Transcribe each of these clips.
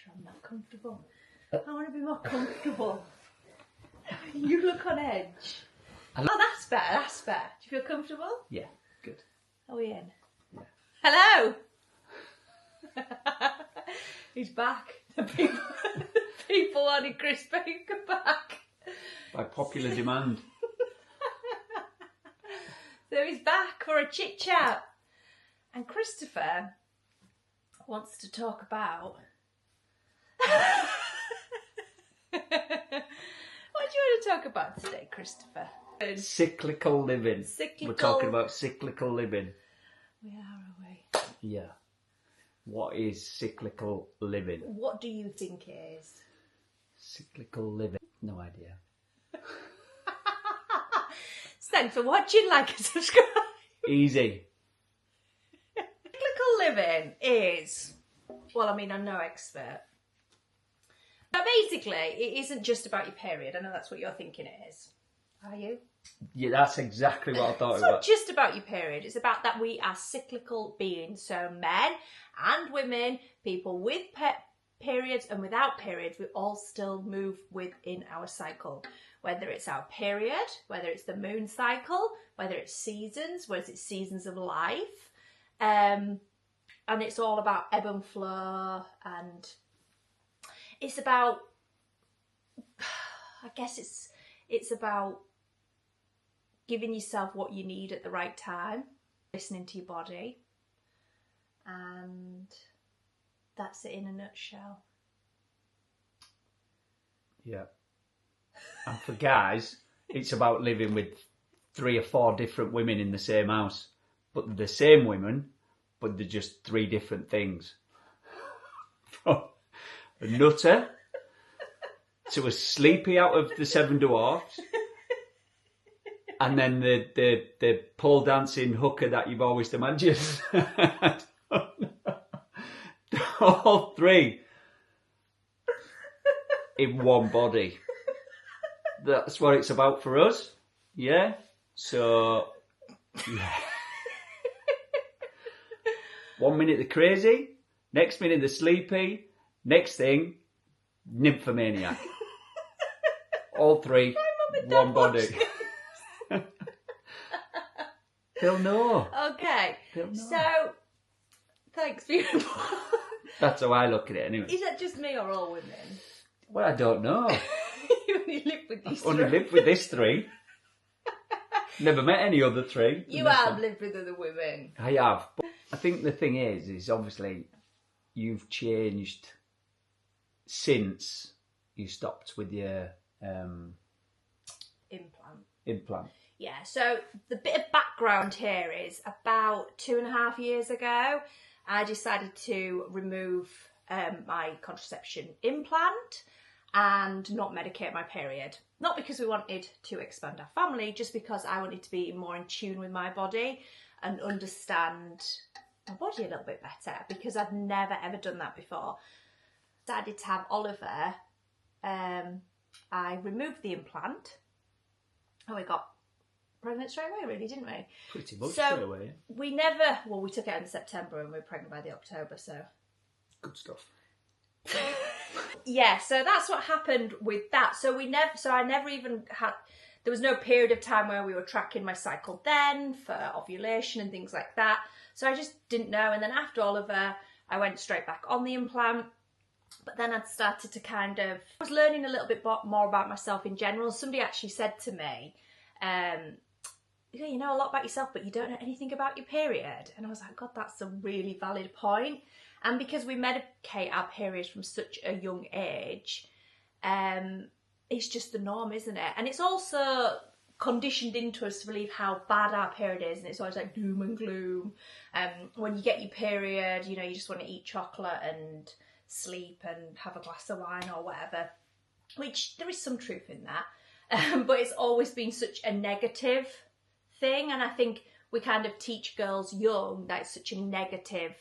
sure I'm not comfortable. I want to be more comfortable. You look on edge. Oh, that's better, that's better. Do you feel comfortable? Yeah, good. Are we in? Yeah. Hello! He's back. The people wanted Chris Baker back. By popular demand. So he's back for a chit chat. And Christopher wants to talk about... What do you want to talk about today, Christopher? Cyclical living. Cyclical. We're talking about cyclical living. We are, are we? Yeah. What is cyclical living? What do you think it is? Cyclical living. No idea. Thanks for watching, like and subscribe. Easy. Cyclical living is, well, I mean, I'm no expert. But basically, it isn't just about your period. I know that's what you're thinking it is. Are you? Yeah, that's exactly what I thought It's about. not just about your period. It's about that we are cyclical beings. So men and women, people with periods and without periods, we all still move within our cycle. Whether it's our period, whether it's the moon cycle, whether it's seasons, whether it's seasons of life. And it's all about ebb and flow, and it's about, I guess it's about giving yourself what you need at the right time, listening to your body, and that's it in a nutshell. Yeah. And for guys, it's about living with 3 or 4 different women in the same house. But they're the same women, but they're just 3 different things. From a nutter to a sleepy out of the 7 dwarfs, and then the pole dancing hooker that you've always imagined. All 3 in one body. That's what it's about for us. Yeah. So, yeah. 1 minute they're crazy, next minute they're sleepy, next thing, nymphomaniac. All 3, one body. They'll know. Okay. They'll know. So, thanks for your That's how I look at it anyway. Is that just me or all women? Well, I don't know. You only live with these I've only 3. lived with this 3. Never met any other 3. You have lived with other women. I have. But I think the thing is obviously you've changed since you stopped with your implant. Yeah, so the bit of background here is about 2.5 years ago, I decided to remove my contraception implant and not medicate my period. Not because we wanted to expand our family, just because I wanted to be more in tune with my body and understand my body a little bit better, because I've never ever done that before. Decided to have Oliver. I removed the implant and we got pregnant straight away, really, didn't we? Pretty much so straight away. We took it in September and we were pregnant by the October, so. Good stuff. Yeah, so that's what happened with that. So I never even had, there was no period of time where we were tracking my cycle then for ovulation and things like that. So I just didn't know. And then after Oliver, I went straight back on the implant. But then I'd started to I was learning a little bit more about myself in general. Somebody actually said to me, you know a lot about yourself, but you don't know anything about your period. And I was like, God, that's a really valid point. And because we medicate our periods from such a young age, it's just the norm, isn't it? And it's also conditioned into us to believe how bad our period is, and it's always like doom and gloom. When you get your period, you know, you just want to eat chocolate and sleep and have a glass of wine or whatever, which there is some truth in that. But it's always been such a negative thing, and I think we kind of teach girls young that it's such a negative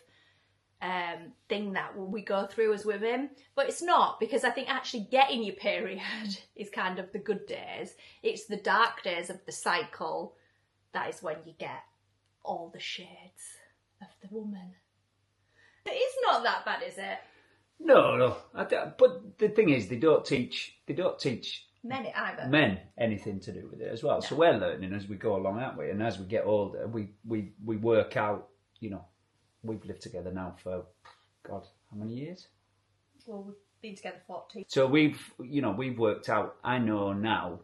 thing that we go through as women, but it's not, because I think actually getting your period is kind of the good days. It's the dark days of the cycle that is when you get all the shades of the woman. It's not that bad, is it? No. But the thing is, they don't teach Men it either. men anything to do with it as well. No. So we're learning as we go along, aren't we? And as we get older, we work out. You know, we've lived together now for God, how many years? Well, we've been together 14. So we've worked out. I know now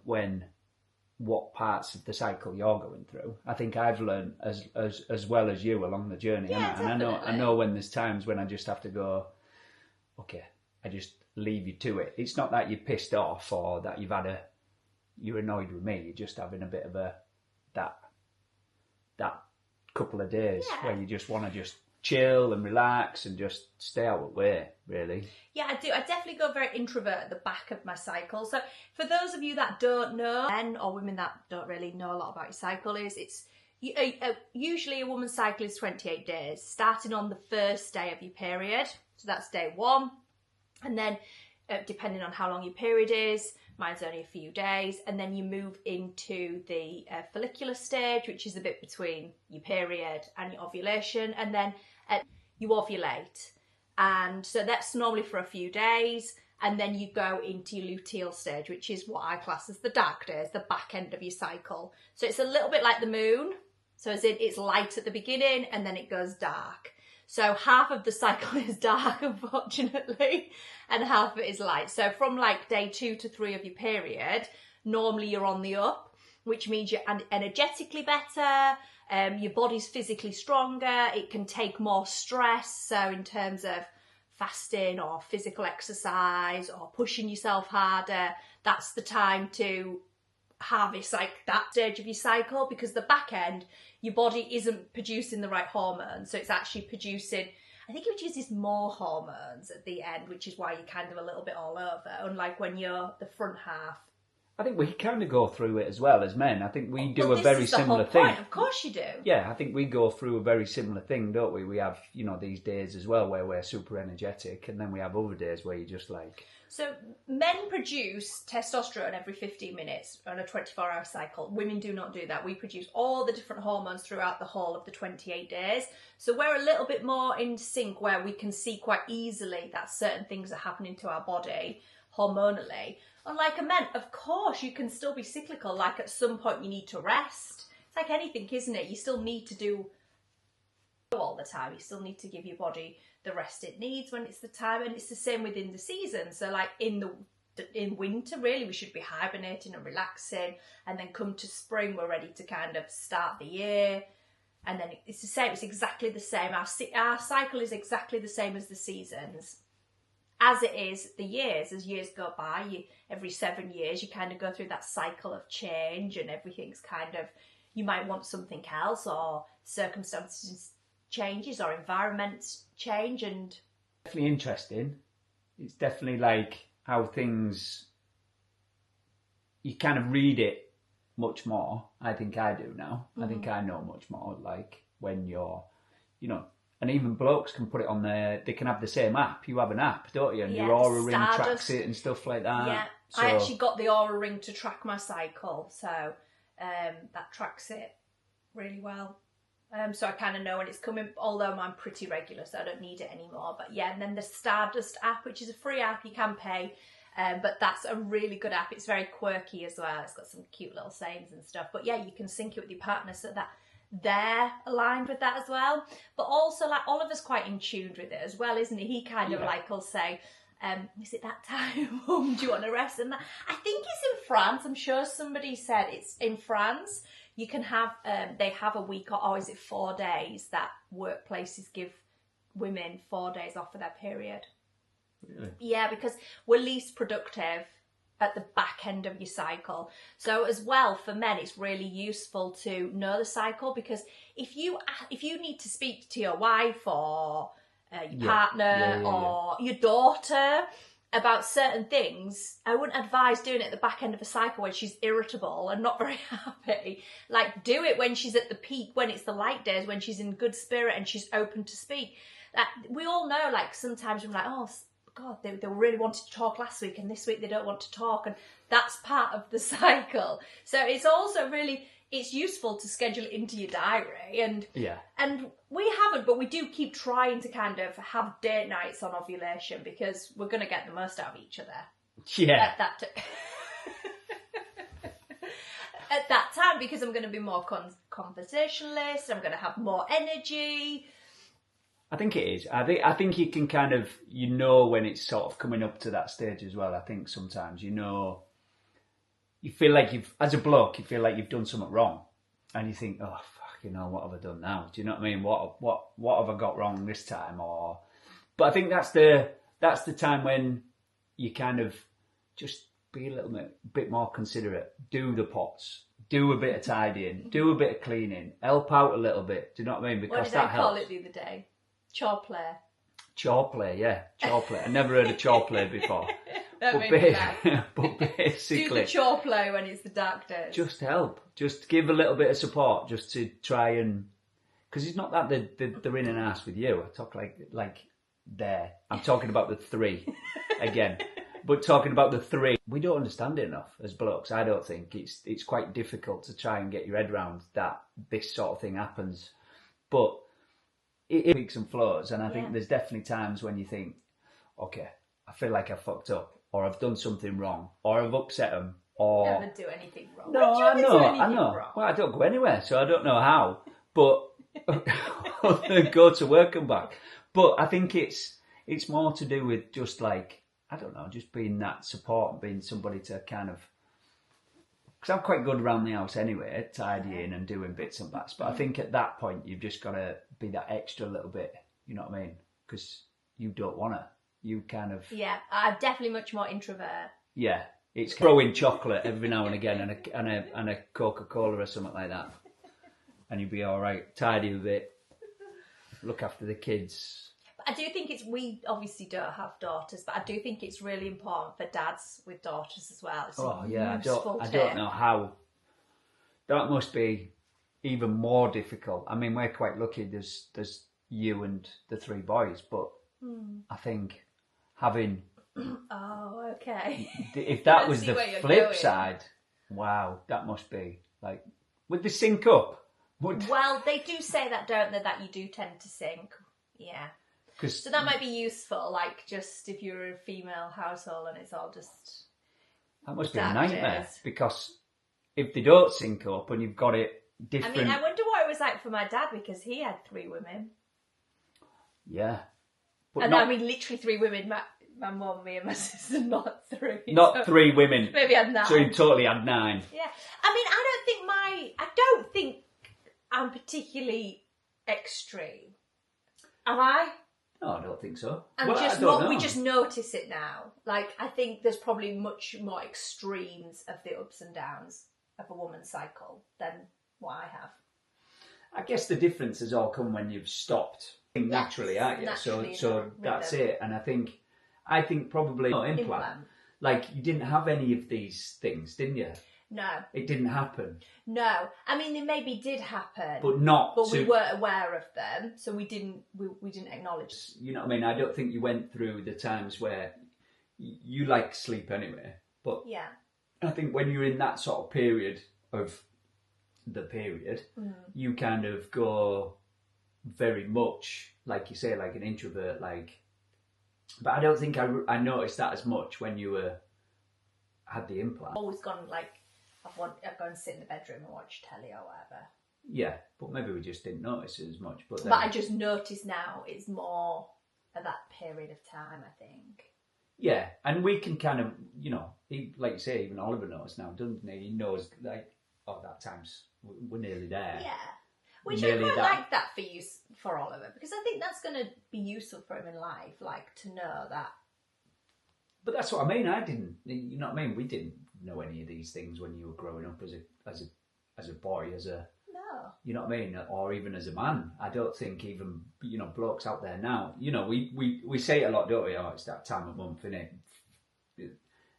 what parts of the cycle you're going through. I think I've learned as well as you along the journey. Yeah, and definitely. I know when there's times when I just have to go, okay, I just leave you to it. It's not that you're pissed off or that you're annoyed with me. You're just having a bit of that couple of days where you just want to just chill and relax and just stay out of the way, really. Yeah, I do. I definitely go very introvert at the back of my cycle. So for those of you that don't know, men or women that don't really know a lot about your cycle, usually a woman's cycle is 28 days, starting on the first day of your period. So that's day 1. And then depending on how long your period is, mine's only a few days, and then you move into the follicular stage, which is a bit between your period and your ovulation, and then you ovulate. And so that's normally for a few days, and then you go into your luteal stage, which is what I class as the dark days, the back end of your cycle. So it's a little bit like the moon, so as in it's light at the beginning and then it goes dark. So half of the cycle is dark, unfortunately, and half of it is light. So from like day 2 to 3 of your period, normally you're on the up, which means you're energetically better, your body's physically stronger, it can take more stress. So in terms of fasting or physical exercise or pushing yourself harder, that's the time to harvest like that stage of your cycle, because the back end, your body isn't producing the right hormones, so it's actually producing, I think it produces more hormones at the end, which is why you're kind of a little bit all over, unlike when you're the front half. I think we kind of go through it as well as men. I think we do a very similar thing. Of course you do. Yeah, I think we go through a very similar thing, don't we? We have, these days as well where we're super energetic, and then we have other days where you're just like... So men produce testosterone every 15 minutes on a 24-hour cycle. Women do not do that. We produce all the different hormones throughout the whole of the 28 days. So we're a little bit more in sync, where we can see quite easily that certain things are happening to our body hormonally. Unlike a man, of course, you can still be cyclical. Like at some point you need to rest. It's like anything, isn't it? You still need to do all the time. You still need to give your body the rest it needs when it's the time, and it's the same within the season. So like in winter, really, we should be hibernating and relaxing, and then come to spring, we're ready to kind of start the year. And then it's the same. It's exactly the same. Our cycle is exactly the same as the seasons, as it is the years. As years go by, every 7 years, you kind of go through that cycle of change, and everything's kind of, you might want something else, or circumstances changes or environments change. And definitely interesting. It's definitely like how things, you kind of read it much more. I think I do now. I think I know much more, like when you're, and even blokes can put it on there. They can have the same app. You have an app, don't you? And your Oura ring tracks it and stuff like that. Yeah, so I actually got the Oura ring to track my cycle, so that tracks it really well. So I kind of know when it's coming, although I'm pretty regular, so I don't need it anymore. But yeah, and then the Stardust app, which is a free app, you can pay, but that's a really good app. It's very quirky as well. It's got some cute little sayings and stuff. But yeah, you can sync it with your partner so that they're aligned with that as well. But also, like, Oliver's quite in tune with it as well, isn't he? He kind of like will say, is it that time? Do you want to rest? And that, I think it's in France. I'm sure somebody said it's in France. You can have, they have a week, or is it 4 days that workplaces give women 4 days off for their period. Really? Yeah, because we're least productive at the back end of your cycle. So as well, for men, it's really useful to know the cycle, because if you need to speak to your wife or your partner or your daughter about certain things, I wouldn't advise doing it at the back end of a cycle when she's irritable and not very happy. Like, do it when she's at the peak, when it's the light days, when she's in good spirit and she's open to speak. We all know, like, sometimes we're like, oh, God, they really wanted to talk last week, and this week they don't want to talk, and that's part of the cycle. So it's also really, it's useful to schedule it into your diary, and we haven't, but we do keep trying to kind of have date nights on ovulation, because we're going to get the most out of each other. Yeah. At that time, because I'm going to be more conversationalist, I'm going to have more energy. I think it is. I think you can kind of, when it's sort of coming up to that stage as well. I think sometimes, you feel like as a bloke, you feel like you've done something wrong. And you think, oh, fuck, what have I done now? Do you know what I mean? What have I got wrong this time? But I think that's the time when you kind of just be a little bit more considerate. Do the pots. Do a bit of tidying. Do a bit of cleaning. Help out a little bit. Do you know what I mean? Because what did that I call helps. it the other day? Chore play. Chore play, yeah. Chore play. I never heard of chore play before. But basically... Do the chore play when it's the dark days. Just help. Just give a little bit of support just to try and... Because it's not that they're in an ass with you. I talk like there. I'm talking about the three again. But talking about the three, we don't understand it enough as blokes. I don't think it's quite difficult to try and get your head around that this sort of thing happens. But it peaks and flows, and I think there's definitely times when you think, okay, I feel like I fucked up, or I've done something wrong, or I've upset them, or never do anything wrong. No, I know. Wrong? Well, I don't go anywhere, so I don't know how. But go to work and back. But I think it's more to do with just like, I don't know, just being that support and being somebody to kind of... Because I'm quite good around the house anyway, tidying and doing bits and bats. But I think at that point, you've just got to be that extra little bit, you know what I mean? Because you don't want to. You kind of... Yeah, I'm definitely much more introvert. Yeah, it's throwing chocolate every now and again and a Coca-Cola or something like that. And you'll be all right. Tidy a bit. Look after the kids. I do think we obviously don't have daughters, but I do think it's really important for dads with daughters as well. It's I don't know how. That must be even more difficult. I mean, we're quite lucky. There's you and the three boys, but I think having... Oh, okay. If that was the flip side, wow, that must be like... Would they sync up? Well, they do say that, don't they, that you do tend to sync. Yeah. So that might be useful, like just if you're a female household and it's all just... That must be a nightmare, because if they don't sync up and you've got it different... I mean, I wonder what it was like for my dad, because he had three women. Yeah. But I mean, literally three women. My mum, me and my sister, not three. Not three women. Maybe I had 9. So you totally had 9. Yeah. I mean, I don't think I'm particularly extreme. Am I? No, I don't think so. We just notice it now. Like, I think there's probably much more extremes of the ups and downs of a woman's cycle than what I have. I guess the difference has all come when you've stopped naturally, aren't you? So that's it. And I think probably implant. Like, you didn't have any of these things, didn't you? No. It didn't happen. No. I mean, they maybe did happen. But not. But we weren't aware of them, so we didn't acknowledge. You know what I mean? I don't think you went through the times where you like sleep anyway. But yeah. I think when you're in that sort of period of you kind of go very much, like you say, like an introvert, like... But I don't think I noticed that as much when you had the implant. Always gone like... I'd go and sit in the bedroom and watch telly or whatever. Yeah, but maybe we just didn't notice it as much. But I just notice now it's more at that period of time, I think. Yeah, and we can kind of, like you say, even Oliver knows now, doesn't he? He knows, like, that time's, we're nearly there. Yeah. Which I quite like that for Oliver, because I think that's going to be useful for him in life, like, to know that. But that's what I mean. I didn't, you know what I mean? We didn't know any of these things when you were growing up as a boy, No. You know what I mean? Or even as a man. I don't think even, blokes out there now, we say it a lot, don't we? Oh, it's that time of month, innit?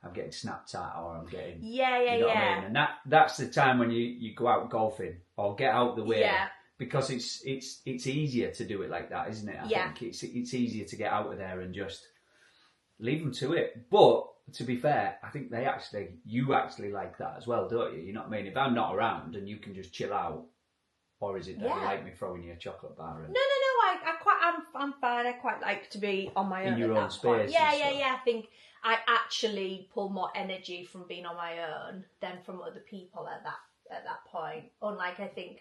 I'm getting snapped at, or I'm getting... Yeah. What I mean? And that's the time when you go out golfing or get out the way. Yeah. Because it's easier to do it like that, isn't it? I think it's easier to get out of there and just leave them to it. But to be fair, I think you actually like that as well, don't you? You know what I mean? If I'm not around and you can just chill out, or is it that you like me throwing you a chocolate bar? And... No. I'm fine. I quite like to be on my own in your at own that space. point. Yeah. I think I actually pull more energy from being on my own than from other people at that point. Unlike, I think,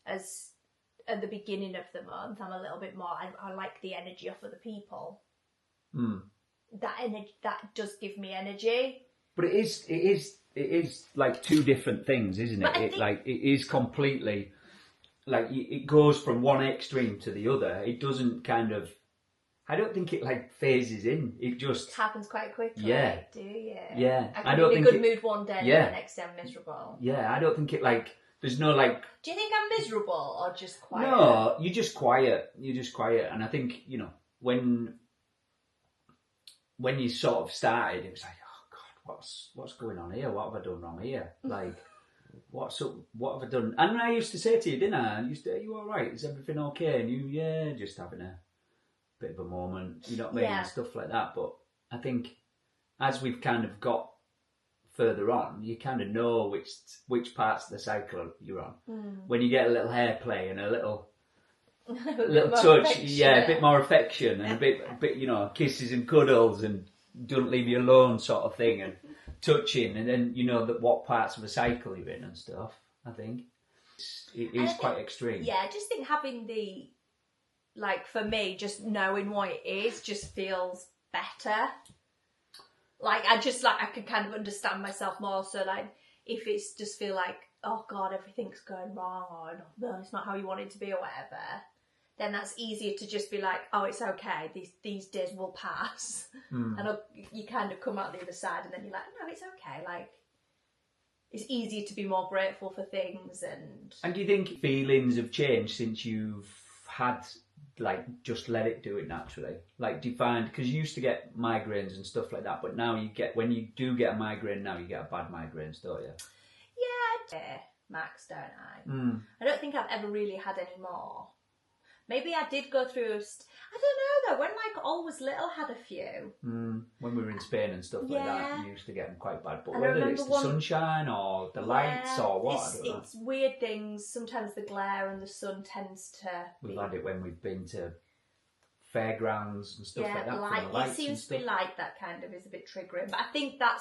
as at the beginning of the month, I'm a little bit more. I like the energy of other people. That energy that does give me energy. But it is like two different things, isn't it? It is completely like it goes from one extreme to the other. It doesn't kind of. I don't think it like phases in. It just happens quite quickly. Yeah. Do you? Yeah. I can be in a good mood one day and the next day I'm miserable. Yeah, I don't think it like. There's no like. Do you think I'm miserable or just quiet? No, you're just quiet. And I think when you sort of started, it was like, oh God, what's going on here? What have I done wrong here? Like, what have I done? And I used to say to you, didn't I? Are you all right? Is everything okay? And you, just having a bit of a moment, you know what I mean? Yeah. And stuff like that. But I think as we've kind of got further on, you kind of know which parts of the cycle you're on. When you get a little hair play and a little touch, a bit more affection and a bit kisses and cuddles and don't leave you alone sort of thing and touching, and then you know that what parts of a cycle you're in and stuff. I think it is quite extreme. Yeah, I just think having for me, just knowing what it is just feels better. Like I can kind of understand myself more. So like if it's just feel like, oh God, everything's going wrong, or no, it's not how you want it to be, or whatever, then that's easier to just be like, oh, it's okay. These days will pass, and you kind of come out the other side, and then you're like, no, it's okay. Like it's easier to be more grateful for things. And do you think feelings have changed since you've had? Like, just let it do it naturally. Like, do you find, because you used to get migraines and stuff like that, but now when you do get a migraine now, you get bad migraines, don't you? Yeah, Max, don't I? I don't think I've ever really had any more. Maybe I did go through, I don't know though, when all was little, had a few. When we were in Spain and stuff like that, you used to get them quite bad. But and whether it's the sunshine or the lights or what, I don't know. It's weird things. Sometimes the glare and the sun tends to... We've had it when we've been to fairgrounds and stuff like that. Light. From the lights it seems to be light that kind of is a bit triggering. But I think that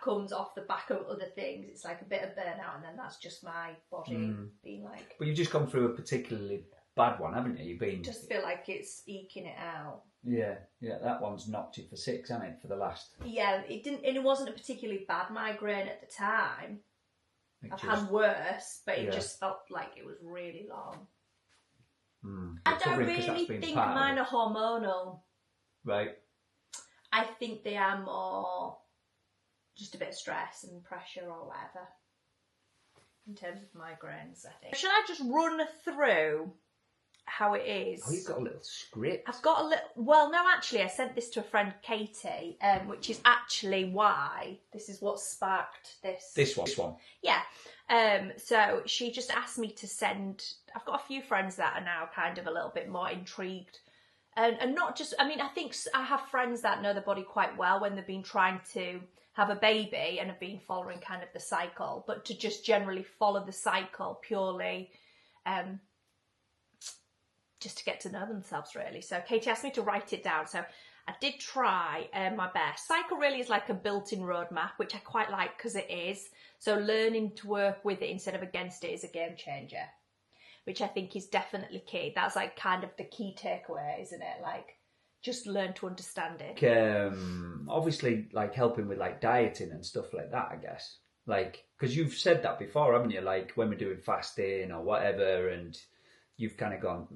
comes off the back of other things. It's like a bit of burnout, and then that's just my body being like... But you've just gone through a particularly bad one, haven't you? You've been... Just feel like it's eking it out. Yeah, that one's knocked you for 6, hasn't it, for the last... Yeah, it wasn't a particularly bad migraine at the time. I've had worse, but it just felt like it was really long. I don't really think mine are hormonal. Right. I think they are more just a bit of stress and pressure or whatever. In terms of migraines, I think. Should I just run through how it is? Oh, you've got a little script. I've got a little... Well, no, actually, I sent this to a friend, Katie, which is actually why this is what sparked this. This one. Yeah. So she just asked me to send... I've got a few friends that are now kind of a little bit more intrigued. And not just... I mean, I think I have friends that know the body quite well when they've been trying to have a baby and have been following kind of the cycle, but to just generally follow the cycle purely... just to get to know themselves, really. So Katie asked me to write it down. So I did try my best. Cycle really is like a built-in roadmap, which I quite like because it is. So learning to work with it instead of against it is a game changer, which I think is definitely key. That's like kind of the key takeaway, isn't it? Like, just learn to understand it. Obviously, like helping with like dieting and stuff like that, I guess. Like, because you've said that before, haven't you? Like when we're doing fasting or whatever, and you've kind of gone...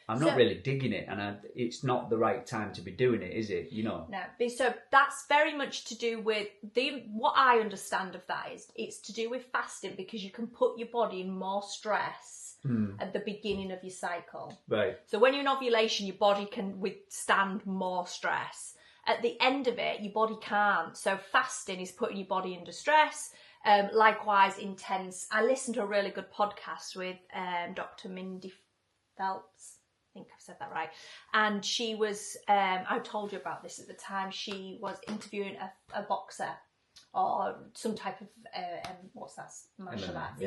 I'm not really digging it, and it's not the right time to be doing it, is it? You know. No, so that's very much to do with what I understand of that is it's to do with fasting because you can put your body in more stress at the beginning of your cycle. Right. So when you're in ovulation, your body can withstand more stress. At the end of it, your body can't. So fasting is putting your body under stress. Likewise, intense. I listened to a really good podcast with Dr Mindy Pelz. I think I've said that right. And she was, I told you about this at the time, she was interviewing a boxer or some type of, what's that, martial arts?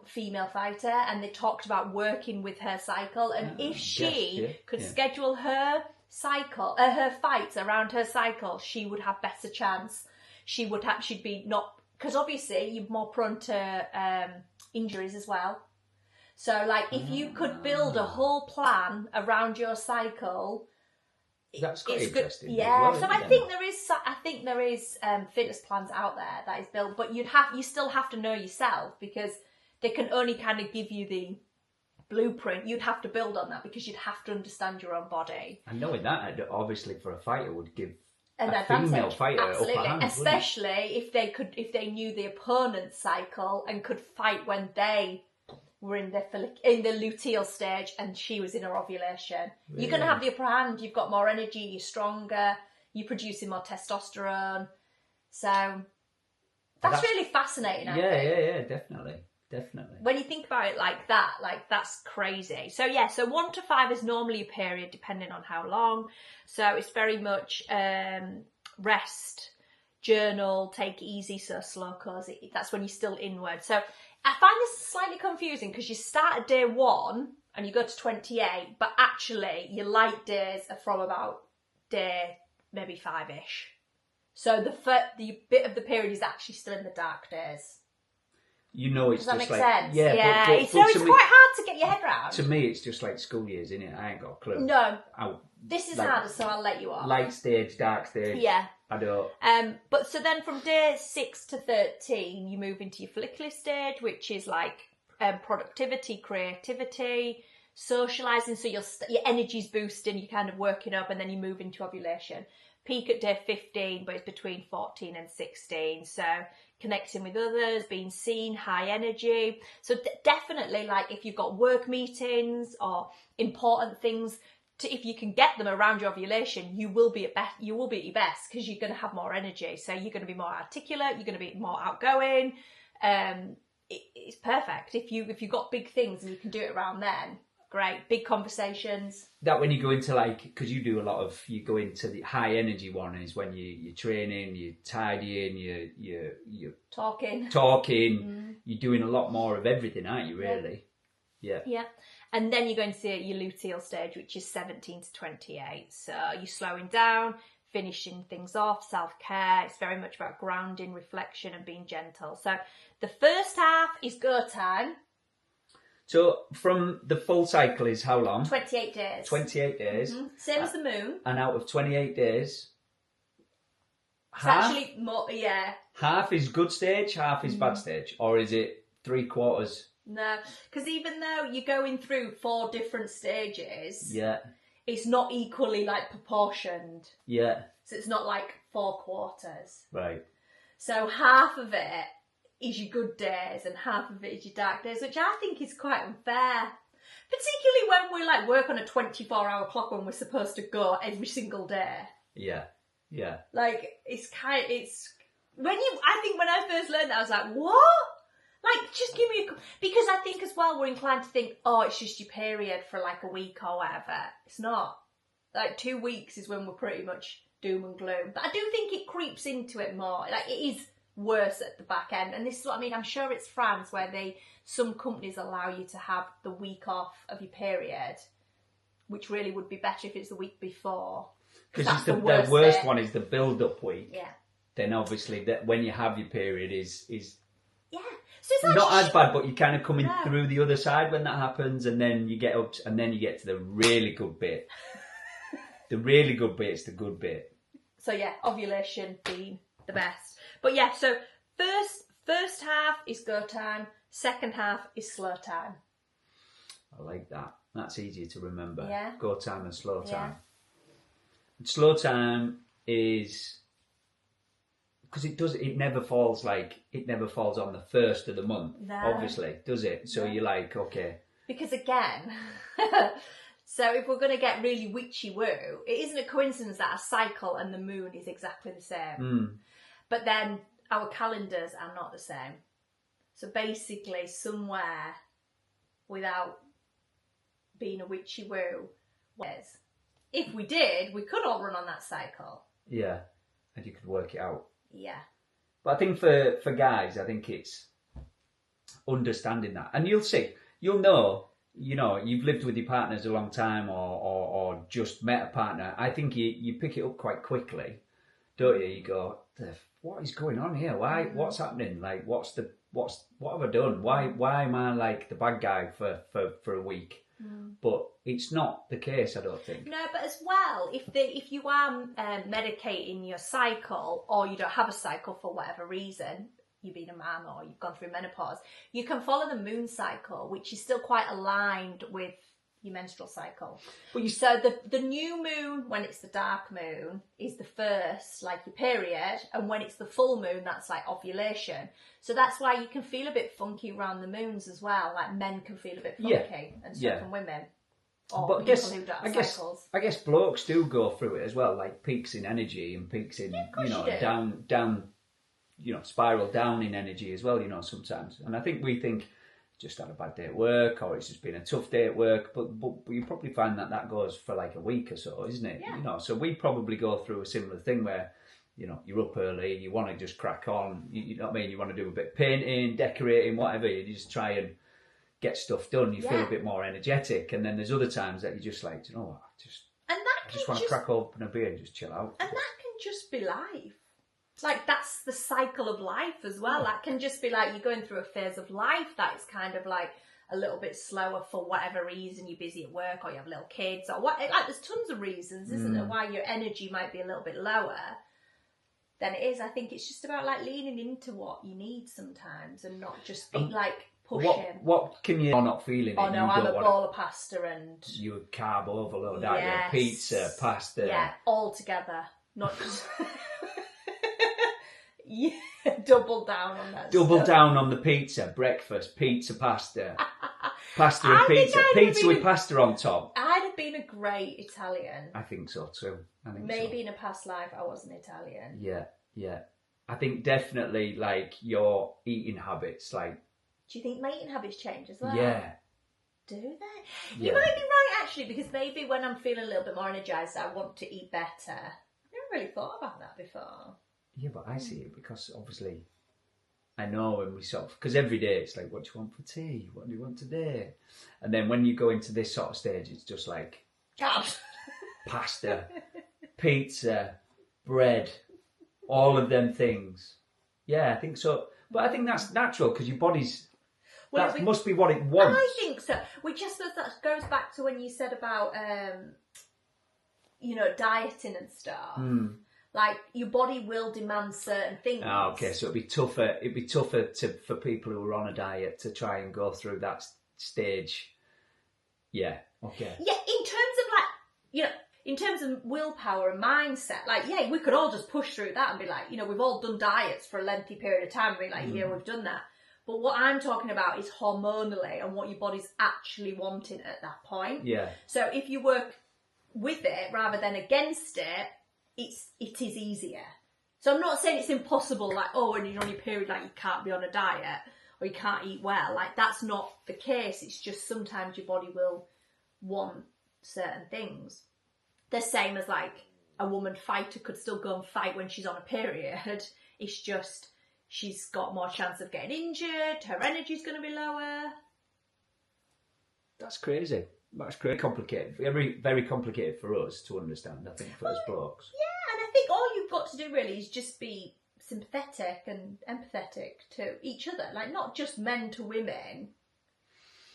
Female fighter, and they talked about working with her cycle, and if she could schedule her cycle, her fights around her cycle, she would have better chance. She'd be not, because obviously you're more prone to injuries as well. So like if you could build a whole plan around your cycle, that's quite interesting. Yeah, well, so I think there is fitness plans out there that is built, but you still have to know yourself, because they can only kind of give you the blueprint. You'd have to build on that, because you'd have to understand your own body. And knowing that, obviously, for a fighter would give an a advantage. Female fighter absolutely, upper hand, especially if they knew the opponent's cycle and could fight when they were in the luteal stage and she was in her ovulation. Really? You're going to have the upper hand. You've got more energy. You're stronger. You're producing more testosterone. So that's really fascinating. Yeah, definitely. When you think about it like that, that's crazy. So yeah, so 1 to 5 is normally a period, depending on how long. So it's very much rest, journal, take it easy, so slow, cosy. That's when you're still inward. So I find this slightly confusing, because you start at day 1 and you go to 28, but actually your light days are from about day maybe 5-ish. So the bit of the period is actually still in the dark days. You know, it's Does that just make like sense? yeah. But so it's quite hard to get your head around. To me, it's just like school years, isn't it? I ain't got a clue. No, this is harder, so I'll let you off. Light stage, dark stage. Yeah, I don't. But so then from day 6 to 13, you move into your follicular stage, which is like productivity, creativity, socialising. So your energy's boosting, you're kind of working up, and then you move into ovulation. Peak at day 15, but it's between 14 and 16. So connecting with others, being seen, high energy. So definitely, like if you've got work meetings or important things, if you can get them around your ovulation, you will be at your best, because you're going to have more energy. So you're going to be more articulate. You're going to be more outgoing. It's perfect if you've got big things and you can do it around then. Great, big conversations. That when you go into because you do a lot of, you go into the high energy one is when you're training, you're tidying, you're talking, you're doing a lot more of everything, aren't you? Really, yeah. And then you're going to see your luteal stage, which is 17 to 28. So you're slowing down, finishing things off, self-care. It's very much about grounding, reflection, and being gentle. So the first half is go time. So from the full cycle is how long? 28 days. 28 days. Mm-hmm. Same as the moon. And out of 28 days, actually more, yeah. Half is good stage, half is bad stage, or is it 3/4? No, because even though you're going through 4 different stages, it's not equally like proportioned. Yeah. So it's not like 4 quarters. Right. So half of it is your good days and half of it is your dark days, which I think is quite unfair. Particularly when we like work on a 24-hour clock when we're supposed to go every single day. Yeah. Like I think when I first learned that, I was like, what? Like, just give me because I think as well we're inclined to think, oh, it's just your period for like a week or whatever. It's not. Like 2 weeks is when we're pretty much doom and gloom. But I do think it creeps into it more. Like it is worse at the back end, and this is what I mean. I'm sure it's France where some companies allow you to have the week off of your period, which really would be better if it's the week before. Because the worst one is the build-up week. Yeah. Then obviously that when you have your period is yeah. So it's not as bad, but you're kind of coming through the other side when that happens, and then you get up, and then you get to the really good bit. The really good bit's the good bit. So yeah, ovulation being the best. But yeah, so first half is go time, second half is slow time. I like that. That's easier to remember. Yeah. Go time and slow time. And slow time is because it never falls on the first of the month. No. Obviously, does it? So you're like, okay. Because again, so if we're going to get really witchy-woo, it isn't a coincidence that our cycle and the moon is exactly the same. But then our calendars are not the same. So basically somewhere without being a witchy woo. If we did, we could all run on that cycle. Yeah, and you could work it out. Yeah. But I think for guys, I think it's understanding that. And you'll know, you've lived with your partners a long time or just met a partner. I think you pick it up quite quickly, don't you? You go, what is going on here? What's happening? Like, what have I done? Why am I like the bad guy for a week? But it's not the case, I don't think. No, but as well, if you are medicating your cycle, or you don't have a cycle for whatever reason, you being a man or you've gone through menopause, you can follow the moon cycle, which is still quite aligned with your menstrual cycle. So the new moon, when it's the dark moon, is the first, like your period, and when it's the full moon, that's like ovulation. So that's why you can feel a bit funky around the moons as well. Like men can feel a bit funky, and so can women. Or but people who don't have cycles. I guess blokes do go through it as well, like peaks in energy and peaks in, down, spiral down in energy as well, sometimes. And I think we think, just had a bad day at work, or it's just been a tough day at work, but you probably find that goes for like a week or so, isn't it? Yeah. So we probably go through a similar thing where, you're up early, you want to just crack on, you know what I mean? You want to do a bit of painting, decorating, whatever, you just try and get stuff done, you feel a bit more energetic, and then there's other times that you're just like, I just want to crack open a beer and just chill out. And that can just be life. Like, that's the cycle of life as well. That can just be like you're going through a phase of life that is kind of like a little bit slower for whatever reason. You're busy at work, or you have little kids, or what. Like, there's tons of reasons, isn't there, why your energy might be a little bit lower than it is. I think it's just about like leaning into what you need sometimes, and not just be like pushing. What can you not feeling? Oh no, I'm a bowl of pasta and you carb overload, aren't you? Pizza, pasta. Yeah, all together, not just. Yeah, double down on that. Double down on the pizza, breakfast, pizza, pasta. Pasta and pizza. Pizza with pasta on top. I'd have been a great Italian. I think so too. Maybe in a past life I was an Italian. Yeah. I think definitely like your eating habits, like. Do you think my eating habits change as well? Yeah. Do they? You might be right actually, because maybe when I'm feeling a little bit more energised, I want to eat better. I've never really thought about that before. Yeah, but I see it because obviously I know when we because every day it's like, what do you want for tea? What do you want today? And then when you go into this sort of stage, it's just like pasta, pizza, bread, all of them things. Yeah, I think so. But I think that's natural because your body's, that must be what it wants. I think so. Which just that goes back to when you said about, dieting and stuff. Like, your body will demand certain things. Oh, okay, so it'd be tougher for people who are on a diet to try and go through that stage. Yeah, okay. Yeah, in terms of willpower and mindset, like, yeah, we could all just push through that and be like, we've all done diets for a lengthy period of time and be like, yeah, we've done that. But what I'm talking about is hormonally and what your body's actually wanting at that point. Yeah. So if you work with it rather than against it, it is easier. So I'm not saying it's impossible, like, when you're on your period, like, you can't be on a diet or you can't eat well. Like, that's not the case. It's just sometimes your body will want certain things. The same as, like, a woman fighter could still go and fight when she's on a period. It's just she's got more chance of getting injured, her energy's going to be lower. That's crazy. That's very complicated. Very, very complicated for us to understand, I think, for us blokes. Yeah, and I think all you've got to do really is just be sympathetic and empathetic to each other. Like, not just men to women,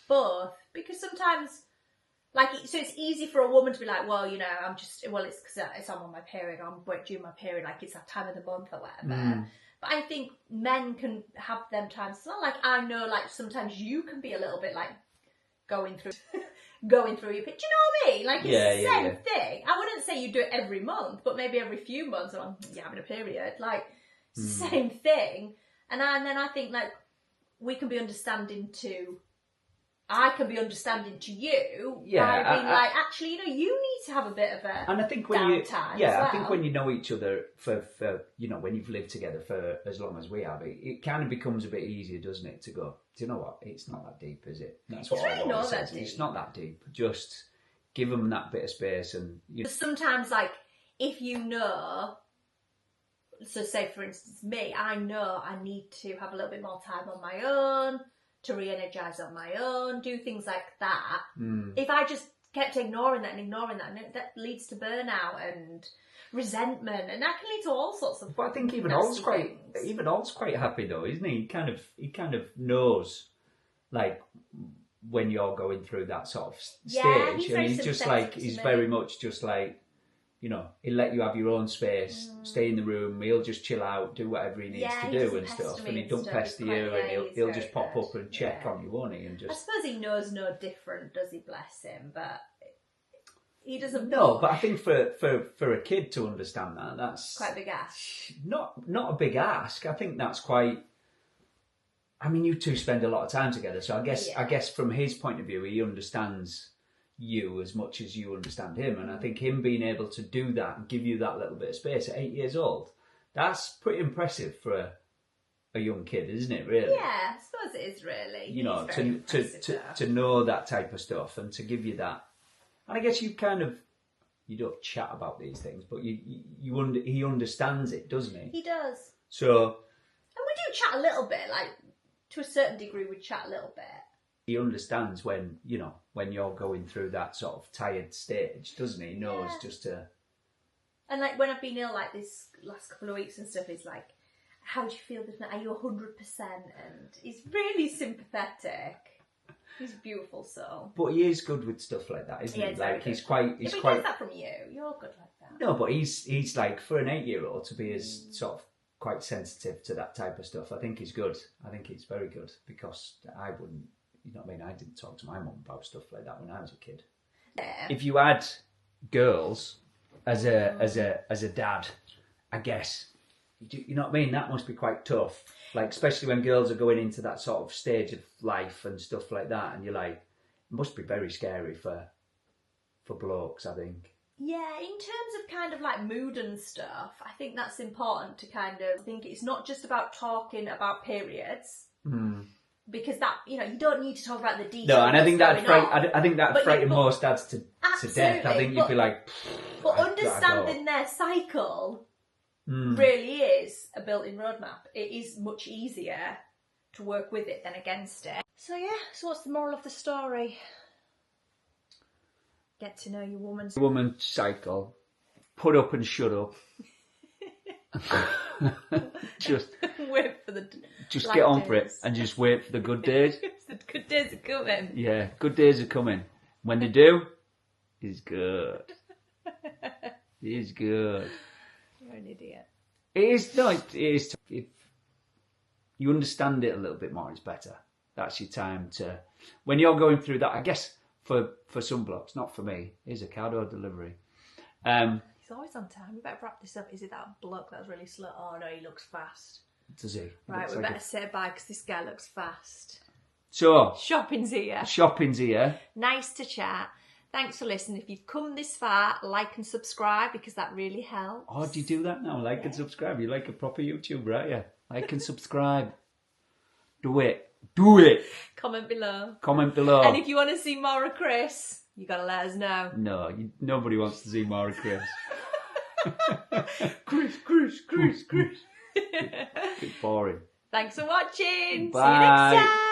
both. Because sometimes, like, so it's easy for a woman to be like, it's because I'm on my period, I'm during my period, like, it's that time of the month or whatever. But I think men can have them times as well. Like, I know, like, sometimes you can be a little bit, like, going through your pitch. Do you know what I mean? Like, it's the same thing. I wouldn't say you do it every month, but maybe every few months, you're having a period. Like, it's the same thing. And then I think, like, we can be understanding to I can be understanding to you Yeah, by being like, actually, you need to have a bit of a and I think when downtime. I think when you know each other for when you've lived together for as long as we have, it kind of becomes a bit easier, doesn't it? To go, do you know what? It's not that deep, is it? That's what I always say. It's not that deep. Just give them that bit of space, and sometimes, like, if so say for instance me, I know I need to have a little bit more time on my own, to re-energise on my own, do things like that. If I just kept ignoring that, and that leads to burnout and resentment, and that can lead to all sorts of. But I think even Old's quite happy though, isn't he? He kind of knows, like, when you're going through that sort of stage, and he's just like very much just like, he'll let you have your own space, stay in the room, he'll just chill out, do whatever he needs to do and stuff, and he don't pester you, and he'll just pop up and check on you, won't he? And just, I suppose he knows no different, does he? Bless him, but he doesn't. No, but I think for a kid to understand that's quite a big ask. Not a big ask. I think that's quite. I mean, you two spend a lot of time together, so I guess from his point of view, he understands you as much as you understand him, and I think him being able to do that and give you that little bit of space at 8 years old, that's pretty impressive for a young kid, isn't it? Really? Yeah, I suppose it is really. To know that type of stuff and to give you that, and I guess you don't chat about these things, but he understands it, doesn't he? He does. So, and we do chat a little bit, like to a certain degree, we chat a little bit. He understands when you're going through that sort of tired stage, doesn't he? He knows just to. And like when I've been ill, like this last couple of weeks and stuff, he's like, "How do you feel this night? Are you 100%?" And he's really sympathetic. He's a beautiful soul. But he is good with stuff like that, isn't he? Like he's quite. He gets that from you. You're good like that. No, but he's like, for an 8-year-old to be as sort of quite sensitive to that type of stuff, I think he's good. I think he's very good, because I wouldn't. You know what I mean? I didn't talk to my mum about stuff like that when I was a kid. Yeah. If you had girls as a dad, I guess, you know what I mean? That must be quite tough. Like, especially when girls are going into that sort of stage of life and stuff like that, and you're like, it must be very scary for blokes, I think. Yeah, in terms of kind of like mood and stuff, I think that's important to kind of think it's not just about talking about periods. Because that, you don't need to talk about the details. No, and I think that frighten most dads to death. I think you'd be like, but understanding their cycle really is a built-in roadmap. It is much easier to work with it than against it. So what's the moral of the story? Get to know your woman's cycle. Put up and shut up. Just wait for the get on for it and just wait for the good days. The good days are coming. Yeah, good days are coming. When they do, it's good. It's good. You're an idiot. It is. No, it is. If you understand it a little bit more, it's better. That's your time to. When you're going through that, I guess for some blokes, not for me. Here's a cardo delivery. He's always on time. We better wrap this up. Is it that bloke that was really slow? Oh no, he looks fast. Does he? Right, we better say bye because this guy looks fast. So, shopping's here. Nice to chat. Thanks for listening. If you've come this far, like and subscribe because that really helps. Oh, do you do that now? Like and subscribe. You're like a proper YouTuber, aren't you? Like and subscribe. Do it. Comment below. And if you want to see more of Chris, you got to let us know. No, nobody wants to see more of Chris. Chris. It's boring. Thanks for watching. Bye. See you next time.